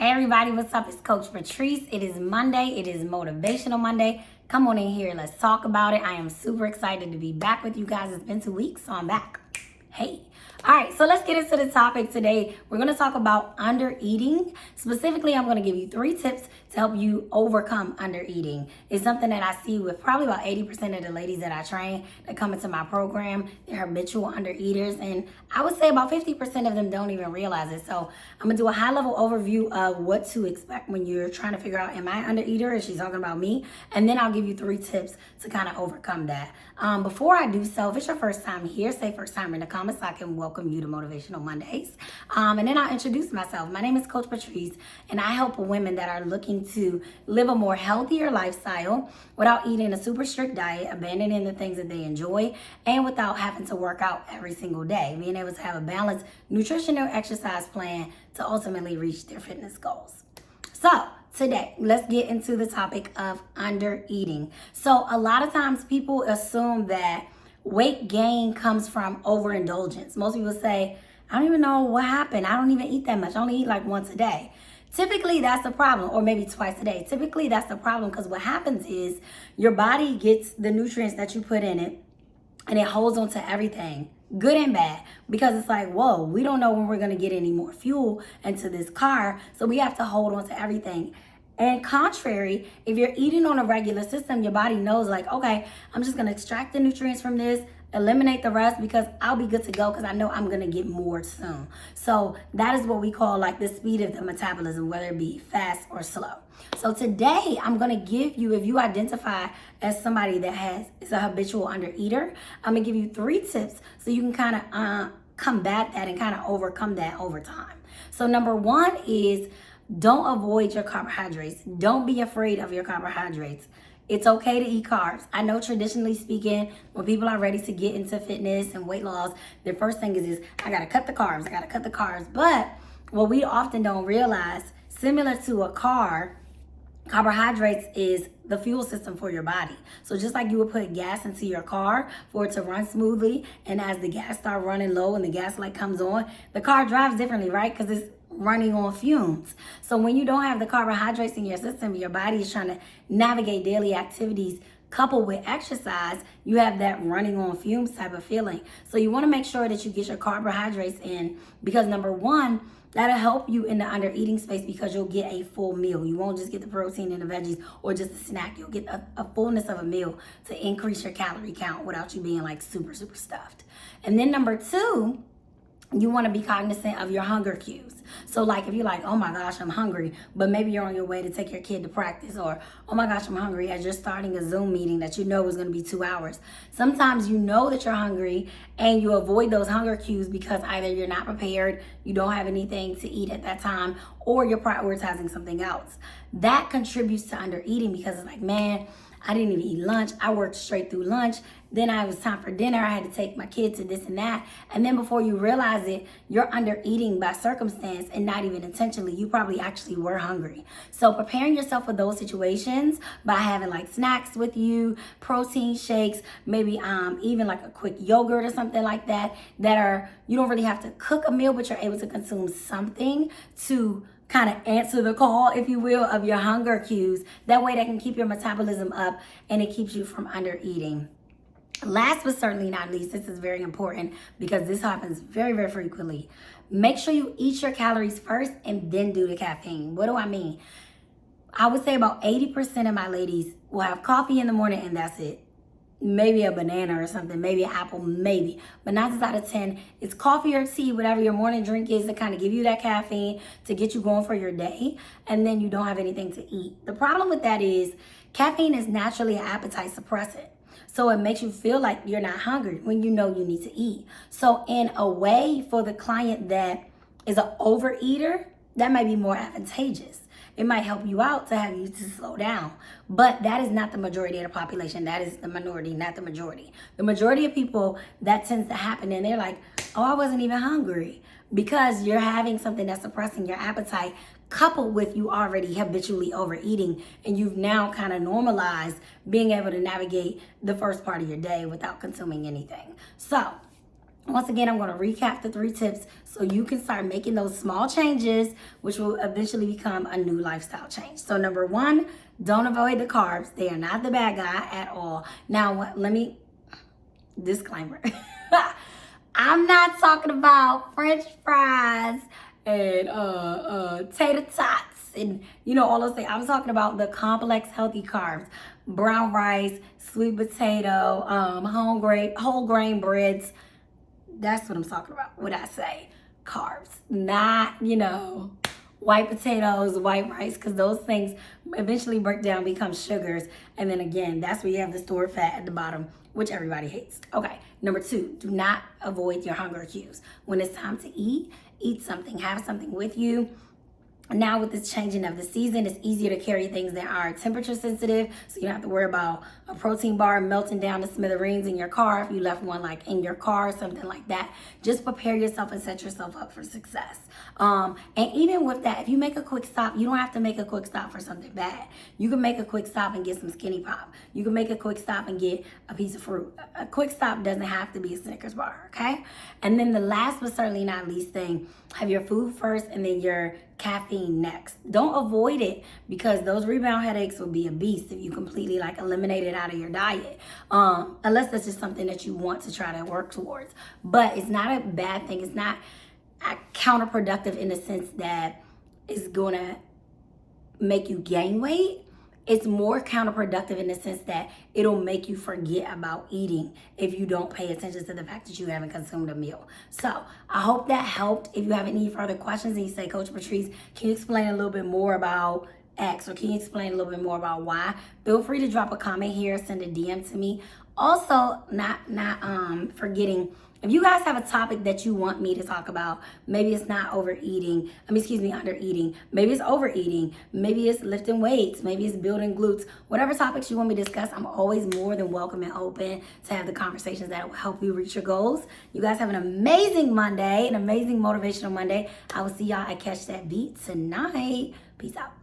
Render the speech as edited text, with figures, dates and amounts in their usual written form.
Hey everybody, what's up? It's Coach Patrice. It is Monday. It is Motivational Monday. Come on in here. Let's talk about it. I am super excited to be back with you guys. It's been 2 weeks, so I'm back. Hey. All right, so let's get into the topic today. We're going to talk about under eating. Specifically, I'm going to give you 3 tips to help you overcome under eating. It's something that I see with probably about 80% of the ladies that I train that come into my program. They're habitual under eaters, and I would say about 50% of them don't even realize it. So I'm going to do a high-level overview of what to expect when you're trying to figure out, am I under eater? Is she talking about me? And then I'll give you 3 tips to kind of overcome that. Before I do so, if it's your first time here, say first time in the comments so I can welcome you to Motivational Mondays. And then I'll introduce myself. My name is Coach Patrice, and I help women that are looking to live a more healthier lifestyle without eating a super strict diet, abandoning the things that they enjoy, and without having to work out every single day. Being able to have a balanced nutritional exercise plan to ultimately reach their fitness goals. So today, let's get into the topic of under eating. So a lot of times people assume that weight gain comes from overindulgence. Most people say, I don't even know what happened. I don't even eat that much. I only eat like once a day. Typically, that's the problem, or maybe twice a day. Typically, that's the problem because what happens is your body gets the nutrients that you put in it and it holds on to everything, good and bad, because it's like, whoa, we don't know when we're going to get any more fuel into this car, so we have to hold on to everything. And contrary, if you're eating on a regular system, your body knows like, okay, I'm just going to extract the nutrients from this, eliminate the rest because I'll be good to go because I know I'm going to get more soon. So that is what we call like the speed of the metabolism, whether it be fast or slow. So today I'm going to give you, if you identify as somebody that is a habitual undereater, I'm going to give you 3 tips so you can kind of combat that and kind of overcome that over time. So number 1 is don't avoid your carbohydrates. Don't be afraid of your carbohydrates. It's okay to eat carbs. I know traditionally speaking, when people are ready to get into fitness and weight loss, their first thing is I gotta cut the carbs. I gotta cut the carbs. But what we often don't realize, similar to a car, carbohydrates is the fuel system for your body. So just like you would put gas into your car for it to run smoothly, and as the gas starts running low and the gas light comes on, the car drives differently, right? Because it's running on fumes. So when you don't have the carbohydrates in your system, your body is trying to navigate daily activities coupled with exercise, you have that running on fumes type of feeling. So you want to make sure that you get your carbohydrates in because number 1, that'll help you in the under eating space because you'll get a full meal. You won't just get the protein and the veggies or just a snack. You'll get a fullness of a meal to increase your calorie count without you being like super, super stuffed. And then number 2, you want to be cognizant of your hunger cues. So like if you're like, oh my gosh, I'm hungry, but maybe you're on your way to take your kid to practice, or oh my gosh, I'm hungry as you're starting a Zoom meeting that you know is going to be 2 hours. Sometimes you know that you're hungry and you avoid those hunger cues because either you're not prepared, you don't have anything to eat at that time, or you're prioritizing something else. That contributes to under eating because it's like, man, I didn't even eat lunch. I worked straight through lunch. Then it was time for dinner. I had to take my kids to this and that. And then before you realize it, you're under eating by circumstance and not even intentionally. You probably actually were hungry. So preparing yourself for those situations by having like snacks with you, protein shakes, maybe even like a quick yogurt or something like that, you don't really have to cook a meal, but you're able to consume something to kind of answer the call, if you will, of your hunger cues. That way that can keep your metabolism up and it keeps you from under eating. Last but certainly not least, this is very important because this happens very, very frequently. Make sure you eat your calories first and then do the caffeine. What do I mean? I would say about 80% of my ladies will have coffee in the morning and that's it. Maybe a banana or something, maybe an apple, maybe. But 9 times out of 10, it's coffee or tea, whatever your morning drink is, to kind of give you that caffeine to get you going for your day, and then you don't have anything to eat. The problem with that is caffeine is naturally an appetite suppressant. So it makes you feel like you're not hungry when you know you need to eat. So in a way, for the client that is an overeater, that might be more advantageous. It might help you out to have you to slow down. But that is not the majority of the population. That is the minority, not the majority. The majority of people, that tends to happen and they're like, oh, I wasn't even hungry. Because you're having something that's suppressing your appetite coupled with you already habitually overeating, and you've now kind of normalized being able to navigate the first part of your day without consuming anything. So Once again, I'm going to recap the 3 tips so you can start making those small changes, which will eventually become a new lifestyle change. So number 1, don't avoid the carbs. They are not the bad guy at all. Now, let me, disclaimer. I'm not talking about French fries and tater tots and all those things. I'm talking about the complex healthy carbs, brown rice, sweet potato, whole grain breads. That's what I'm talking about when I say carbs, not white potatoes, white rice, because those things eventually break down, become sugars, and then again, that's where you have the stored fat at the bottom, which everybody hates. Okay, number 2, do not avoid your hunger cues. When it's time to eat something, have something with you. Now with this changing of the season, it's easier to carry things that are temperature sensitive, so you don't have to worry about a protein bar melting down to smithereens in your car if you left one like in your car or something like that. Just prepare yourself and set yourself up for success. And even with that, if you make a quick stop, you don't have to make a quick stop for something bad. You can make a quick stop and get some Skinny Pop. You can make a quick stop and get a piece of fruit. A quick stop doesn't have to be a Snickers bar, okay? And then the last but certainly not least thing, have your food first and then your caffeine next. Don't avoid it, because those rebound headaches will be a beast if you completely eliminate it out of your diet, unless that's just something that you want to try to work towards. But it's not a bad thing. It's not counterproductive in the sense that it's going to make you gain weight. It's more counterproductive in the sense that it'll make you forget about eating if you don't pay attention to the fact that you haven't consumed a meal. So I hope that helped. If you have any further questions and you say, Coach Patrice, can you explain a little bit more about X, or can you explain a little bit more about Y? Feel free to drop a comment here, send a DM to me. Also, not forgetting, if you guys have a topic that you want me to talk about, maybe it's not undereating, maybe it's overeating, maybe it's lifting weights, maybe it's building glutes, whatever topics you want me to discuss, I'm always more than welcome and open to have the conversations that will help you reach your goals. You guys have an amazing Monday, an amazing motivational Monday. I will see y'all at Catch That Beat tonight. Peace out.